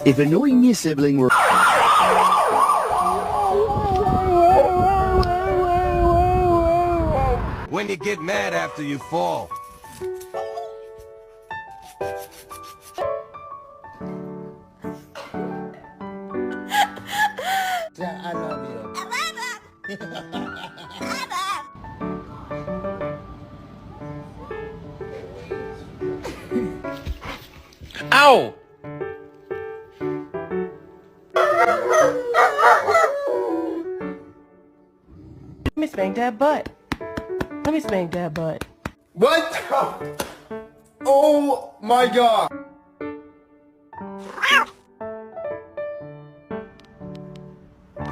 If annoying your sibling were... When you get mad after you fall. I love you. Ow! Let me spank that butt. Let me spank that butt. What? Oh my god.